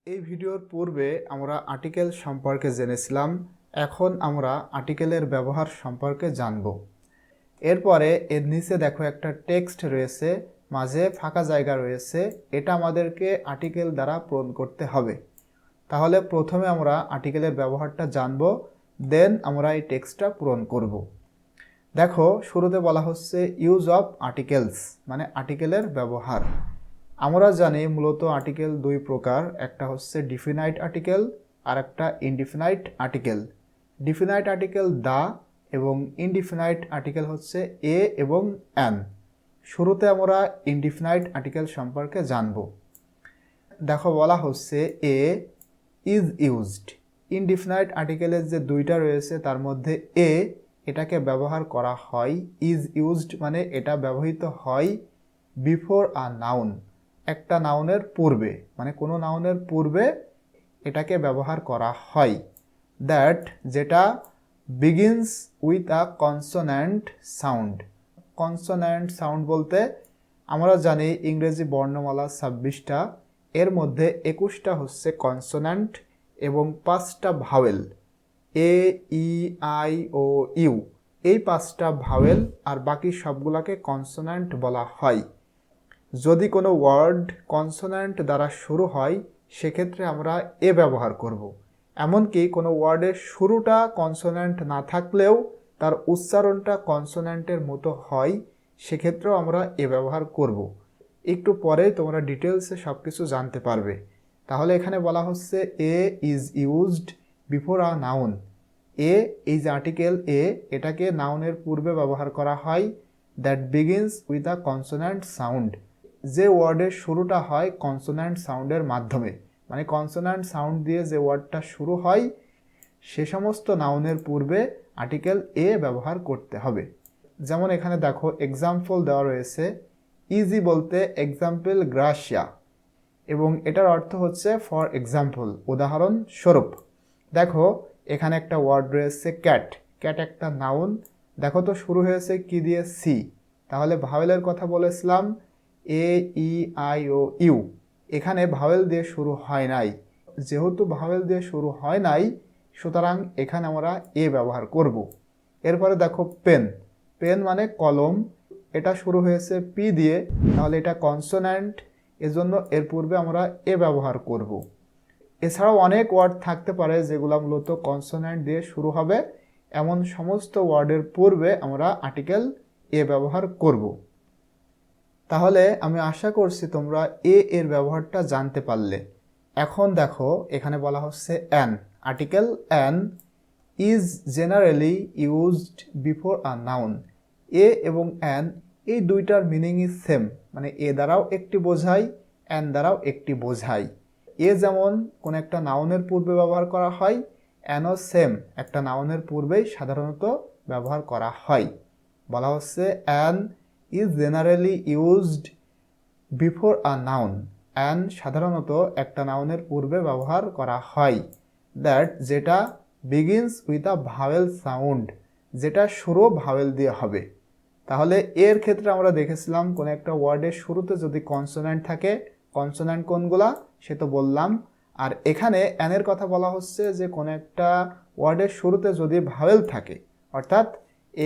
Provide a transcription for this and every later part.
এই ভিডিওর পূর্বে আমরা আর্টিকেল সম্পর্কে জেনেছিলাম। এখন আমরা আর্টিকেলের ব্যবহার সম্পর্কে জানব। এরপরে এর নিচে দেখো একটা টেক্সট রয়েছে, মাঝে ফাঁকা জায়গা রয়েছে। এটা আমাদেরকে আর্টিকেল দ্বারা পূরণ করতে হবে। তাহলে প্রথমে আমরা আর্টিকেলের ব্যবহারটা জানব, দেন আমরা এই টেক্সটটা পূরণ করব। দেখো শুরুতে বলা হচ্ছে ইউজ অফ আর্টিকেলস, মানে আর্টিকেলের ব্যবহার। আমরা জানি মূলত আর্টিকেল দুই প্রকার, একটা হচ্ছে ডিফিনাইট আর্টিকেল আর একটা indefinite article. Definite article the এবং ইনডিফিনাইট আর্টিকেল হচ্ছে এ এবং অ্যান। শুরুতে আমরা ইনডিফিনাইট আর্টিকেল সম্পর্কে জানব। দেখো বলা হচ্ছে এ ইজ ইউজড। ইনডিফিনাইট আর্টিকেলের যে দুইটা রয়েছে তার মধ্যে এ এটাকে ব্যবহার করা হয়, ইজ ইউজড মানে এটা ব্যবহৃত হয় বিফোর আ নাউন, একটা নাউনের পূর্বে, মানে কোনো নাউনের পূর্বে এটাকে ব্যবহার করা হয়। দ্যাট যেটা begins with a consonant sound. Consonant sound বলতে আমরা জানি ইংরেজি বর্ণমালা 26টা, এর মধ্যে 21টা হচ্ছে কনসোন্যান্ট এবং 5টা vowel, A E I O U. এই 5টা ভাওয়েল আর বাকি সবগুলোকে কনসোন্যান্ট বলা হয়। যদি কোনো ওয়ার্ড কনসোন্যান্ট দ্বারা শুরু হয় সেক্ষেত্রে আমরা এ ব্যবহার করব। এমনকি কোনো ওয়ার্ডের শুরুটা কনসোন্যান্ট না থাকলেও তার উচ্চারণটা কনসোন্যান্টের মতো হয়, সেক্ষেত্রেও আমরা এ ব্যবহার করব। একটু পরে তোমরা ডিটেলসে সব কিছু জানতে পারবে। তাহলে এখানে বলা হচ্ছে a is used before a noun. A এই যে আর্টিকেল এ, এটাকে নাউনের পূর্বে ব্যবহার করা হয় that begins with a consonant sound. যে ওয়ার্ডের শুরুটা হয় কনসোন্যান্ট সাউন্ডের মাধ্যমে, মানে কনসোন্যান্ট সাউন্ড দিয়ে যে ওয়ার্ডটা শুরু হয় সে সমস্ত নাউনের পূর্বে আর্টিকেল এ ব্যবহার করতে হবে। যেমন এখানে দেখো এক্সাম্পল দেওয়া রয়েছে। ইজি বলতে এক্সাম্পল গ্রাসিয়া, এবং এটার অর্থ হচ্ছে ফর এক্সাম্পল, উদাহরণস্বরূপ। দেখো এখানে একটা ওয়ার্ড রয়েছে ক্যাট। ক্যাট একটা নাউন। দেখো তো শুরু হয়েছে কি দিয়ে? সি। তাহলে ভাওয়েলের কথা বলেছিলাম এ ই আই ও ইউ। এখানে ভাওয়েল দিয়ে শুরু হয় নাই, যেহেতু ভাওয়েল দিয়ে শুরু হয় নাই সুতরাং এখানে আমরা এ ব্যবহার করব। এরপরে দেখো পেন। পেন মানে কলম, এটা শুরু হয়েছে পি দিয়ে, তাহলে এটা কনসোন্যান্ট, এজন্য এর পূর্বে আমরা এ ব্যবহার করব। এছাড়াও অনেক ওয়ার্ড থাকতে পারে যেগুলো মূলত কনসোন্যান্ট দিয়ে শুরু হবে, এমন সমস্ত ওয়ার্ডের পূর্বে আমরা আর্টিকেল এ ব্যবহার করব। তাহলে আমি আশা করছি তোমরা এর ব্যবহারটা জানতে পারলে। এখন দেখো এখানে বলা হচ্ছে an. Article an is generally used before a noun. A এবং অ্যান এই দুইটার মিনিংই সেম, মানে এ দ্বারাও একটি বোঝায়, অ্যান দ্বারাও একটি বোঝায়। এ যেমন কোন একটা নাউনের পূর্বে ব্যবহার করা হয়, অ্যানও সেম একটা নাউনের পূর্বেই সাধারণত ব্যবহার করা হয়। বলা হচ্ছে an is generally used before a noun. An সাধারণত একটা নাউনের পূর্বে ব্যবহার করা হয় দ্যাট যেটা begins with a vowel sound, যেটা শুরু ভাওয়েল দিয়ে হবে। তাহলে এর ক্ষেত্রে আমরা দেখেছিলাম কোন একটা ওয়ার্ডের শুরুতে যদি কনসোন্যান্ট থাকে, কনসোন্যান্ট কোনগুলা সে তো বললাম। আর এখানে অ্যানের কথা বলা হচ্ছে যে কোন একটা ওয়ার্ডের শুরুতে যদি ভাওয়েল থাকে, অর্থাৎ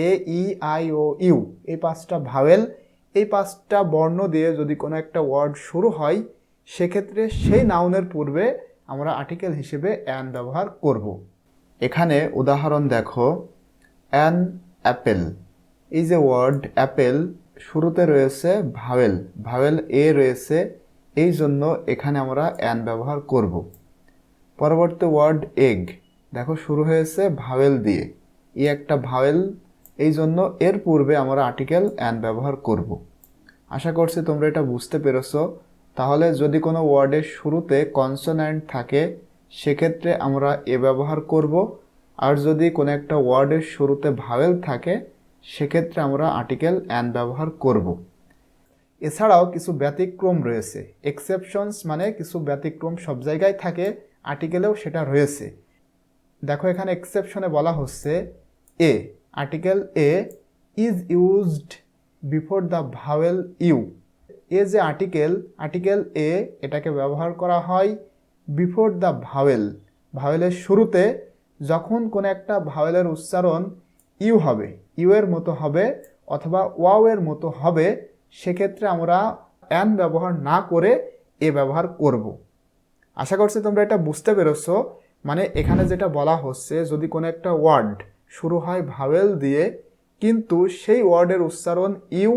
এ ই আই ও ইউ এই 5টা ভাওয়েল, এই 5টা বর্ণ দিয়ে যদি কোনো একটা ওয়ার্ড শুরু হয় সেক্ষেত্রে সেই নাউনের পূর্বে আমরা আর্টিকেল হিসেবে অ্যান ব্যবহার করব। এখানে উদাহরণ দেখো, অ্যান অ্যাপেল। এই যে ওয়ার্ড অ্যাপেল, শুরুতে রয়েছে ভাওয়েল, ভাওয়েল এ রয়েছে, এই জন্য এখানে আমরা অ্যান ব্যবহার করব। পরবর্তী ওয়ার্ড এগ। দেখো শুরু হয়েছে ভাওয়েল দিয়ে, এই একটা ভাওয়েল, এই জন্য এর পূর্বে আমরা আর্টিকেল অ্যান ব্যবহার করব। আশা করছি তোমরা এটা বুঝতে পেরেছো। তাহলে যদি কোনো ওয়ার্ডের শুরুতে কনসোন্যান্ট থাকে সেক্ষেত্রে আমরা এ ব্যবহার করব, আর যদি কোনো একটা ওয়ার্ডের শুরুতে ভাওয়েল থাকে সেক্ষেত্রে আমরা আর্টিকেল অ্যান ব্যবহার করব। এছাড়াও কিছু ব্যতিক্রম রয়েছে। এক্সেপশনস মানে কিছু ব্যতিক্রম সব জায়গায় থাকে, আর্টিকেলেও সেটা রয়েছে। দেখো এখানে এক্সেপশনে বলা হচ্ছে a, article a is used before the vowel u. A যে আর্টিকেল এ, এটাকে ব্যবহার করা হয় বিফোর দ্য ভাওয়েল, ভাওয়েলের শুরুতে যখন কোনো একটা ভাওয়েলের উচ্চারণ ইউ হবে, ইউ এর মতো হবে অথবা ওয়াও এর মতো হবে, সেক্ষেত্রে আমরা অ্যান ব্যবহার না করে এ ব্যবহার করব। আশা করছি তোমরা এটা বুঝতে পেরেছো। মানে এখানে যেটা বলা হচ্ছে, যদি কোনো একটা ওয়ার্ড শুরু হয় ভাওয়েল দিয়ে কিন্তু সেই ওয়ার্ডের উচ্চারণ ইউ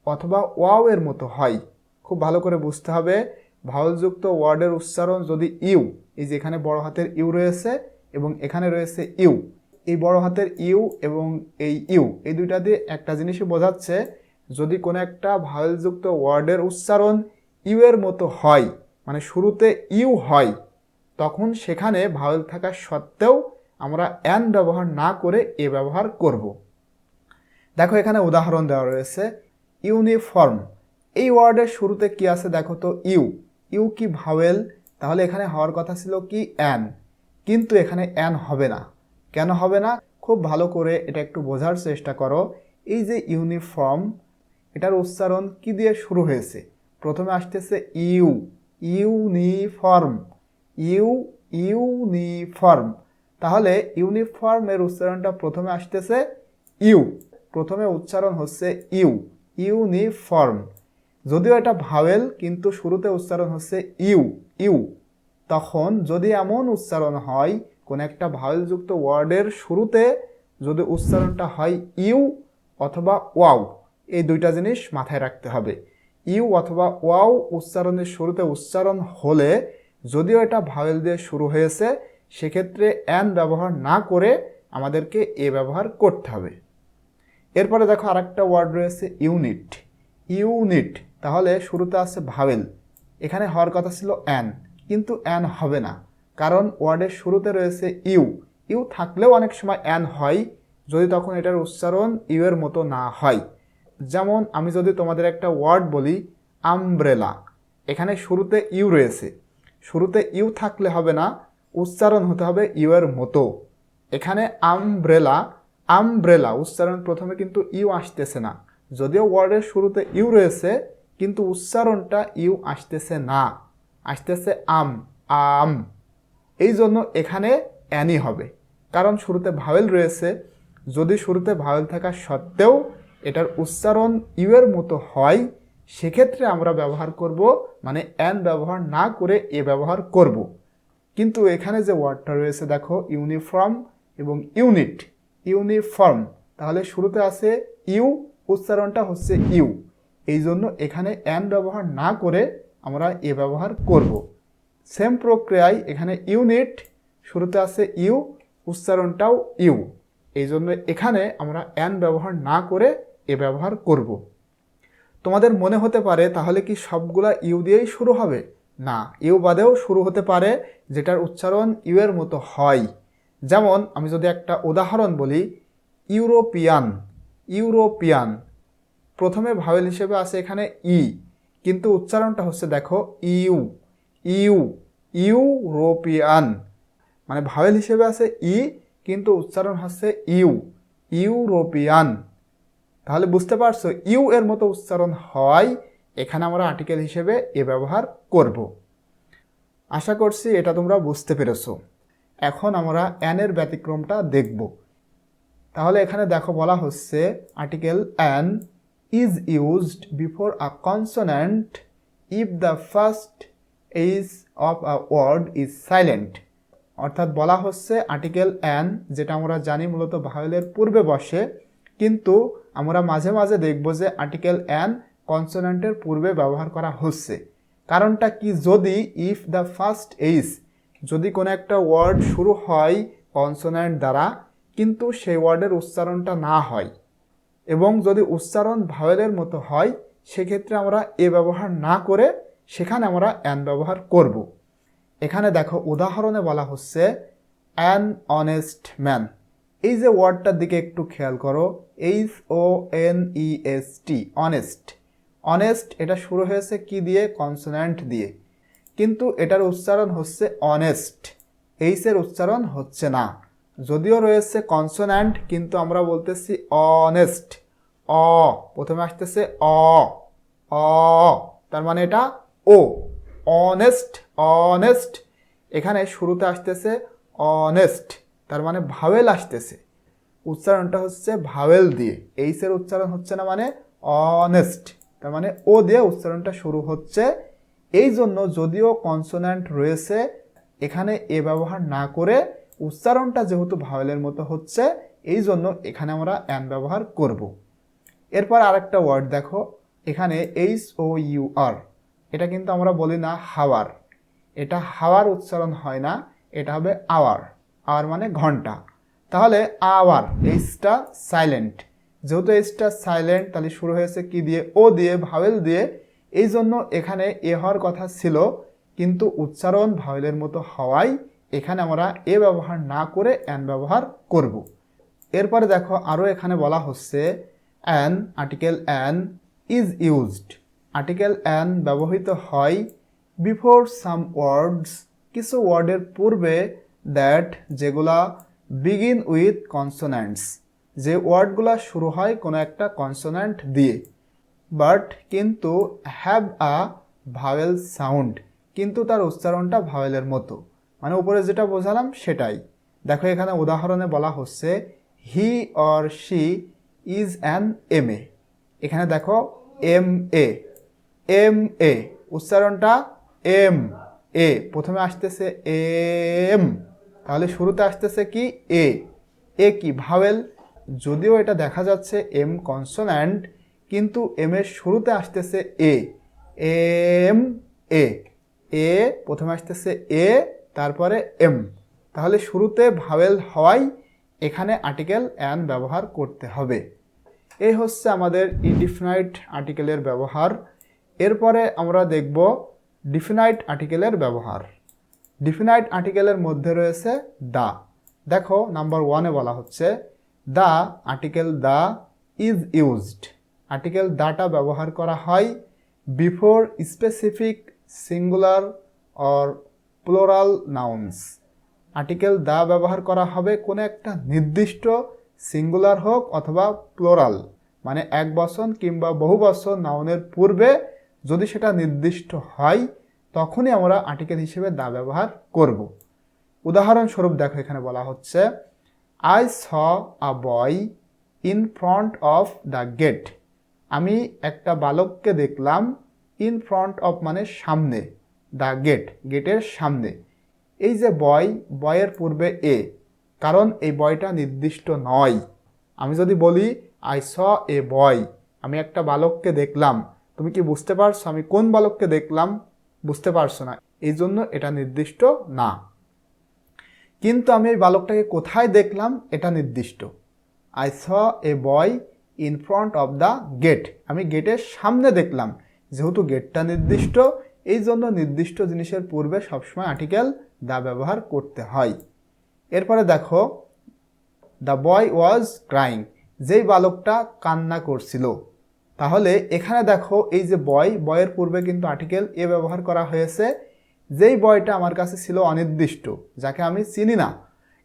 অথবা ওয়াও এর মতো হয়, খুব ভালো করে বুঝতে হবে, ভাওয়েলযুক্ত ওয়ার্ডের উচ্চারণ যদি ইউ, এই যে এখানে বড় হাতের ইউ রয়েছে এবং এখানে রয়েছে ইউ, এই বড় হাতের ইউ এবং এই ইউ, এই দুইটা দিয়ে একটা জিনিসই বোঝাচ্ছে, যদি কোনো একটা ভাওয়েলযুক্ত ওয়ার্ডের উচ্চারণ ইউ এর মতো হয়, মানে শুরুতে ইউ হয়, তখন সেখানে ভাওয়েল থাকা সত্ত্বেও আমরা অ্যান ব্যবহার না করে এ ব্যবহার করব। দেখো এখানে উদাহরণ দেওয়া রয়েছে, ইউনিফর্ম, এই ওয়ার্ডের শুরুতে কি আছে দেখো তো, ইউ, ইউ কি ভাওয়েল? তাহলে এখানে হওয়ার কথা ছিল কি অ্যান, কিন্তু এখানে অ্যান হবে না। কেন হবে না? খুব ভালো করে এটা একটু বোঝার চেষ্টা করো। এই যে ইউনিফর্ম, এটার উচ্চারণ কি দিয়ে শুরু হয়েছে? প্রথমে আসতেছে ইউ, ইউনিফর্ম, ইউ, ইউনিফর্ম। তাহলে ইউনিফর্ম এর উচ্চারণটা প্রথমে আসতেছে ইউ, প্রথমে উচ্চারণ হচ্ছে ইউ, ইউনিফর্ম। যদিও এটা ভাওয়েল কিন্তু শুরুতে উচ্চারণ হচ্ছে ইউ, ইউ। তখন যদি এমন উচ্চারণ হয়, কোন একটা ভাওয়েলযুক্ত ওয়ার্ডের শুরুতে যদি উচ্চারণটা হয় ইউ অথবা ওয়াও, এই দুইটা জিনিস মাথায় রাখতে হবে। ইউ অথবা ওয়াও উচ্চারণের শুরুতে উচ্চারণ হলে, যদিও এটা ভাওয়েল দিয়ে শুরু হয়েছে, সেক্ষেত্রে অ্যান ব্যবহার না করে আমাদেরকে এ ব্যবহার করতে হবে। এরপরে দেখো আরেকটা ওয়ার্ড রয়েছে ইউনিট, ইউনিট। তাহলে শুরুতে আছে ভাওয়েল, এখানে হওয়ার কথা ছিল অ্যান, কিন্তু অ্যান হবে না, কারণ ওয়ার্ডের শুরুতে রয়েছে ইউ, ইউ থাকলেও অনেক সময় অ্যান হয়, যদি তখন এটার উচ্চারণ ইউ এর মতো না হয়। যেমন আমি যদি তোমাদের একটা ওয়ার্ড বলি আমব্রেলা, এখানে শুরুতে ইউ রয়েছে, শুরুতে ইউ থাকলে হবে না, উচ্চারণ হতে হবে ইউ এর মতো। এখানে আমব্রেলা, আমব্রেলা উচ্চারণ প্রথমে কিন্তু ইউ আসতেছে না, যদিও ওয়ার্ডের শুরুতে ইউ রয়েছে কিন্তু উচ্চারণটা ইউ আসতেছে না, আসতেছে আম, আম। এই জন্য এখানে অ্যানি হবে, কারণ শুরুতে ভাওয়েল রয়েছে। যদি শুরুতে ভাওয়েল থাকা সত্ত্বেও এটার উচ্চারণ ইউ এর মতো হয়, সেক্ষেত্রে আমরা ব্যবহার করব, মানে অ্যান ব্যবহার না করে এ ব্যবহার করব। কিন্তু এখানে যে ওয়ার্ডটা রয়েছে দেখো ইউনিফর্ম এবং ইউনিট, ইউনিফর্ম, তাহলে শুরুতে আছে ইউ, উচ্চারণটা হচ্ছে ইউ, এই জন্য এখানে অ্যান ব্যবহার না করে আমরা এ ব্যবহার করব। সেম প্রক্রিয়ায় এখানে ইউনিট, শুরুতে আছে ইউ, উচ্চারণটাও ইউ, এই জন্য এখানে আমরা অ্যান ব্যবহার না করে এ ব্যবহার করব। তোমাদের মনে হতে পারে তাহলে কি সবগুলা ইউ দিয়েই শুরু হবে? না, ইউ বাদেও শুরু হতে পারে যেটার উচ্চারণ ইউ এর মতো হয়। যেমন আমি যদি একটা উদাহরণ বলি, ইউরোপিয়ান, ইউরোপিয়ান, প্রথমে ভাওয়েল হিসেবে আছে এখানে ই, কিন্তু উচ্চারণটা হচ্ছে দেখো ইউ, ইউ, ইউরোপিয়ান, মানে ভাওয়েল হিসেবে আছে ই কিন্তু উচ্চারণ হচ্ছে ইউ, ইউরোপিয়ান। তাহলে বুঝতে পারছো ইউ এর মতো উচ্চারণ হয়, এখানে আমরা আর্টিকেল হিসেবে এ ব্যবহার করব। আশা করছি এটা তোমরা বুঝতে পেরেছো। এখন আমরা অ্যান এর ব্যতিক্রমটা দেখব। তাহলে এখানে দেখো বলা হচ্ছে article an is used before a consonant if the first h of a word is silent. অর্থাৎ বলা হচ্ছে আর্টিকেল অ্যান, যেটা আমরা জানি মূলত ভাওয়েলের পূর্বে বসে, কিন্তু আমরা মাঝে মাঝে দেখব যে আর্টিকেল অ্যান কনসোনেন্টের পূর্বে ব্যবহার করা হচ্ছে। কারণটা কি? যদি ইফ দ্য ফার্স্ট এইজ, যদি কোনো একটা ওয়ার্ড শুরু হয় কনসোনেন্ট দ্বারা কিন্তু সেই ওয়ার্ডের উচ্চারণটা না হয়, এবং যদি উচ্চারণ ভাওয়েলের মতো হয়, সেক্ষেত্রে আমরা এ ব্যবহার না করে সেখানে আমরা অ্যান ব্যবহার করব। এখানে দেখো উদাহরণে বলা হচ্ছে অ্যান অনেস্ট ম্যান। এই যে ওয়ার্ডটার দিকে একটু খেয়াল করো, HONEST, অনেস্ট। অনেস্ট এটা শুরু হয়েছে কি দিয়ে? কনসোনেন্ট দিয়ে, কিন্তু এটার উচ্চারণ হচ্ছে অনেস্ট, এইচ এর উচ্চারণ হচ্ছে না। যদিও রয়েছে কনসোনেন্ট কিন্তু আমরা বলতেছি অনেস্ট, অ, প্রথমে আসতেছে অ, অ, তার মানে এটা ও, অনেস্ট, অনেস্ট। এখানে শুরুতে আসতেছে অনেস্ট, তার মানে ভাওয়েল আসতেছে, উচ্চারণটা হচ্ছে ভাওয়েল দিয়ে, এইচের উচ্চারণ হচ্ছে না, মানে অনেস্ট, তার মানে ও দিয়ে উচ্চারণটা শুরু হচ্ছে। এই জন্য যদিও কনসোন্যান্ট রয়েছে এখানে এ ব্যবহার না করে উচ্চারণটা যেহেতু ভাওয়েলের মতো হচ্ছে, এই জন্য এখানে আমরা অ্যান ব্যবহার করব। এরপর আরেকটা ওয়ার্ড দেখো, এখানে HOUR, এটা কিন্তু আমরা বলি না হাওয়ার, এটা হাওয়ার উচ্চারণ হয় না, এটা হবে আওয়ার, আওয়ার মানে ঘন্টা। তাহলে আওয়ার, এইচটা সাইলেন্ট, যেহেতু এইচটা সাইলেন্ট তাহলে শুরু হয়েছে কি দিয়ে, ও দিয়ে, ভাওয়েল দিয়ে, এই জন্য এখানে এ হওয়ার কথা ছিল, কিন্তু উচ্চারণ ভাওয়েলের মতো হওয়ায় এখানে আমরা এ ব্যবহার না করে অ্যান ব্যবহার করব। এরপরে দেখো আরও এখানে বলা হচ্ছে an, article an is used, article an ব্যবহৃত হয় বিফোর সাম ওয়ার্ডস, কিছু ওয়ার্ডের পূর্বে, দ্যাট যেগুলা বিগিন উইথ কনসোন্যান্টস, যে ওয়ার্ডগুলা শুরু হয় কোনো একটা কনসোন্যান্ট দিয়ে, বাট কিন্তু হ্যাভ আ ভাওয়েল সাউন্ড, কিন্তু তার উচ্চারণটা ভাওয়েলের মতো, মানে উপরে যেটা বোঝালাম সেটাই। দেখো এখানে উদাহরণে বলা হচ্ছে he or she is an MA, এখানে দেখো MA, MA উচ্চারণটা MA, প্রথমে আসতেছে এম, তাহলে শুরুতে আসতেছে কি এ কি ভাওয়েল, যদিও এটা দেখা যাচ্ছে এম কনসোন্যান্ট, কিন্তু এম এর শুরুতে আসতেছে এম, এ প্রথমে আসতেছে তারপরে এম, তাহলে শুরুতে ভাওয়েল হওয়ায় এখানে আর্টিকেল অ্যান ব্যবহার করতে হবে। এই হচ্ছে আমাদের ইনডিফিনাইট আর্টিকেলের ব্যবহার। এরপরে আমরা দেখব ডিফিনাইট আর্টিকেলের ব্যবহার। ডিফিনাইট আর্টিকেলের মধ্যে রয়েছে দা। দেখো নাম্বার 1-এ বলা হচ্ছে the, article the is used, article দাটা ব্যবহার করা হয় before specific singular or plural nouns, article the ব্যবহার করা হবে কোনো একটা নির্দিষ্ট সিঙ্গুলার হোক অথবা প্লোরাল, মানে এক বচন কিংবা বহু বচন নাউনের পূর্বে যদি সেটা নির্দিষ্ট হয় তখনই আমরা আর্টিকেল হিসেবে দা ব্যবহার করব। উদাহরণস্বরূপ দেখো এখানে বলা হচ্ছে I saw a boy in front of the gate, আমি একটা বালককে দেখলাম, ইন ফ্রন্ট অফ মানে সামনে, দ্য গেট গেটের সামনে। এই যে বয়ের পূর্বে কারণ এই বয়টা নির্দিষ্ট নয়। আমি যদি বলি আই স এ বয়, আমি একটা বালককে দেখলাম, তুমি কি বুঝতে পারছো আমি কোন বালককে দেখলাম? বুঝতে পারছো না, এই জন্য এটা নির্দিষ্ট না। কিন্তু আমি এই বালকটাকে কোথায় দেখলাম এটা নির্দিষ্ট। I saw a boy in front of the gate, আমি গেটের সামনে দেখলাম, যেহেতু গেটটা নির্দিষ্ট এই জন্য নির্দিষ্ট জিনিসের পূর্বে সবসময় আর্টিকেল দা ব্যবহার করতে হয়। এরপরে দেখো দ্য বয় ওয়াজ ক্রাইং, যেই বালকটা কান্না করছিল। তাহলে এখানে দেখো এই যে বয়ের পূর্বে কিন্তু আর্টিকেল এ ব্যবহার করা হয়েছে, যেই বয়টা আমার কাছে ছিল অনির্দিষ্ট, যাকে আমি চিনি না,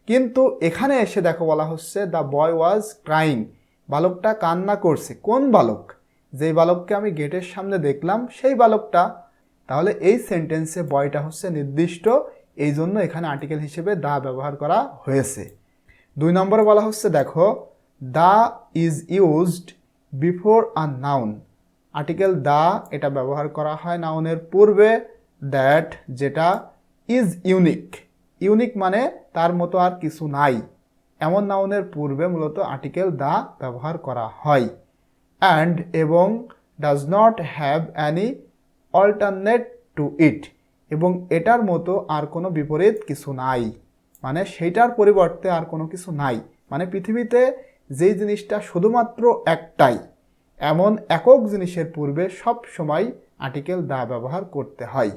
কিন্তু এখানে এসে দেখো বলা হচ্ছে দ্য বয় ওয়াজ ক্রাইং, বালকটা কান্না করছে। কোন বালক? যেই বালককে আমি গেটের সামনে দেখলাম সেই বালকটা। তাহলে এই সেন্টেন্সে বয়টা হচ্ছে নির্দিষ্ট, এই জন্য এখানে আর্টিকেল হিসেবে দা ব্যবহার করা হয়েছে। 2 নম্বরে বলা হচ্ছে দেখো the is used before a noun, article the এটা ব্যবহার করা হয় নাউনের পূর্বে, দ্যাট যেটা ইজ ইউনিক, ইউনিক মানে তার মতো আর কিছু নাই, এমন নাউনের পূর্বে মূলত আর্টিকেল দা ব্যবহার করা হয়। অ্যান্ড এবং does not have any alternate to it, এবং এটার মতো আর কোনো বিপরীত কিছু নাই, মানে সেইটার পরিবর্তে আর কোনো কিছু নাই, মানে পৃথিবীতে যেই জিনিসটা শুধুমাত্র একটাই, এমন একক জিনিসের পূর্বে সব সময় আর্টিকেল দা ব্যবহার করতে হয়।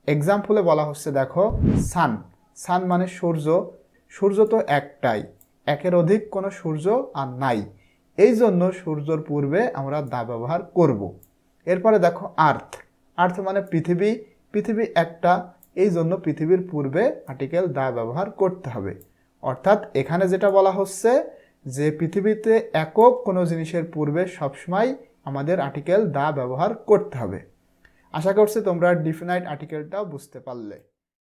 এক্সাম্পলে বলা হচ্ছে দেখো সান, সান মানে সূর্য, সূর্য তো একটাই, একের অধিক কোনো সূর্য আর নাই, এই জন্য সূর্যর পূর্বে আমরা দা ব্যবহার করব। এরপরে দেখো আর্থ, আর্থ মানে পৃথিবী, পৃথিবী একটা, এই জন্য পৃথিবীর পূর্বে আর্টিকেল দা ব্যবহার করতে হবে। অর্থাৎ এখানে যেটা বলা হচ্ছে যে পৃথিবীতে একক কোনো জিনিসের পূর্বে সবসময় আমাদের আর্টিকেল দা ব্যবহার করতে হবে। আশা করছি তোমরা ডিফিনাইট আর্টিকেলটাও বুঝতে পারলে।